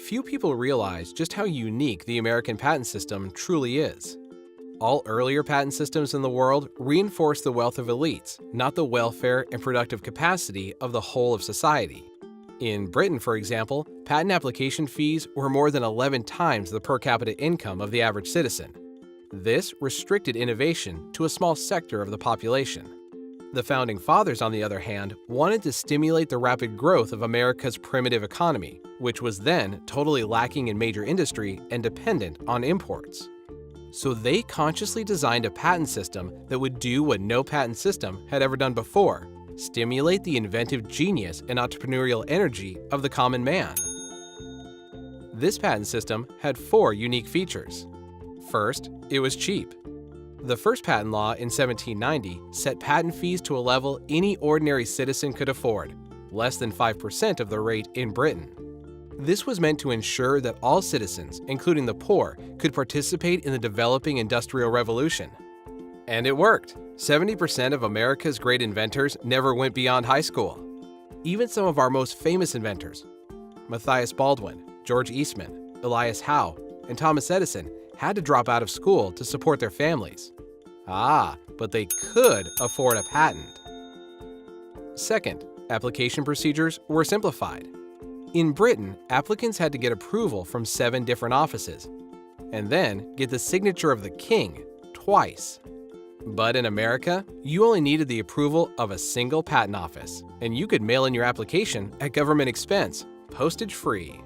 Few people realize just how unique the American patent system truly is. All earlier patent systems in the world reinforce the wealth of elites, not the welfare and productive capacity of the whole of society. In Britain, for example, patent application fees were more than 11 times the per capita income of the average citizen. This restricted innovation to a small sector of the population. The Founding Fathers, on the other hand, wanted to stimulate the rapid growth of America's primitive economy, which was then totally lacking in major industry and dependent on imports. So they consciously designed a patent system that would do what no patent system had ever done before: stimulate the inventive genius and entrepreneurial energy of the common man. This patent system had 4 unique features. First, it was cheap. The first patent law in 1790 set patent fees to a level any ordinary citizen could afford, less than 5% of the rate in Britain. This was meant to ensure that all citizens, including the poor, could participate in the developing Industrial Revolution. And it worked. 70% of America's great inventors never went beyond high school. Even some of our most famous inventors, Matthias Baldwin, George Eastman, Elias Howe, and Thomas Edison, had to drop out of school to support their families. But they could afford a patent. Second, application procedures were simplified. In Britain, applicants had to get approval from 7 different offices, and then get the signature of the king twice. But in America, you only needed the approval of a single patent office, and you could mail in your application at government expense, postage-free.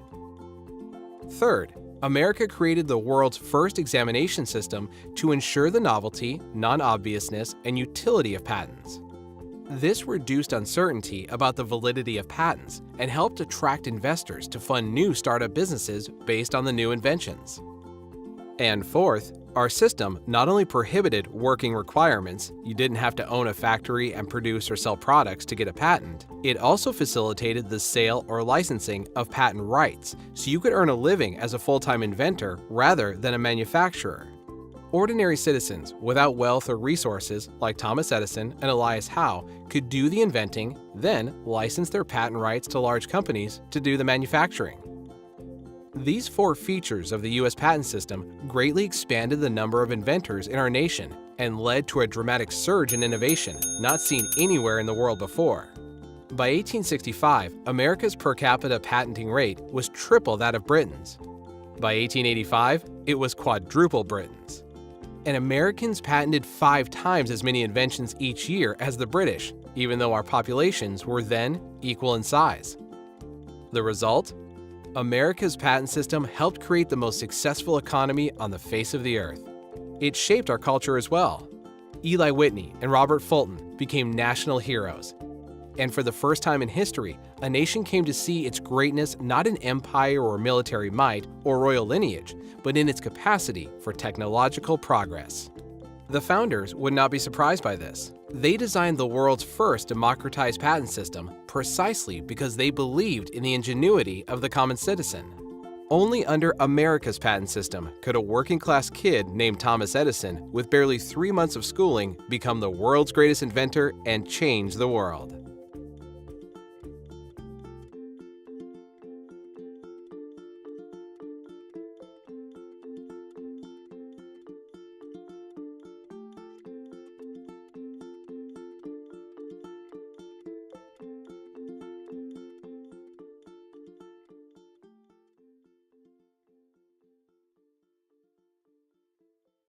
Third, America created the world's first examination system to ensure the novelty, non-obviousness, and utility of patents. This reduced uncertainty about the validity of patents and helped attract investors to fund new startup businesses based on the new inventions. And fourth, our system not only prohibited working requirements — you didn't have to own a factory and produce or sell products to get a patent — it also facilitated the sale or licensing of patent rights, so you could earn a living as a full-time inventor rather than a manufacturer. Ordinary citizens without wealth or resources, like Thomas Edison and Elias Howe, could do the inventing, then license their patent rights to large companies to do the manufacturing. These 4 features of the U.S. patent system greatly expanded the number of inventors in our nation and led to a dramatic surge in innovation not seen anywhere in the world before. By 1865, America's per capita patenting rate was triple that of Britain's. By 1885, it was quadruple Britain's. And Americans patented 5 times as many inventions each year as the British, even though our populations were then equal in size. The result? America's patent system helped create the most successful economy on the face of the earth. It shaped our culture as well. Eli Whitney and Robert Fulton became national heroes. And for the first time in history, a nation came to see its greatness not in empire or military might or royal lineage, but in its capacity for technological progress. The founders would not be surprised by this. They designed the world's first democratized patent system precisely because they believed in the ingenuity of the common citizen. Only under America's patent system could a working-class kid named Thomas Edison, with barely 3 months of schooling, become the world's greatest inventor and change the world.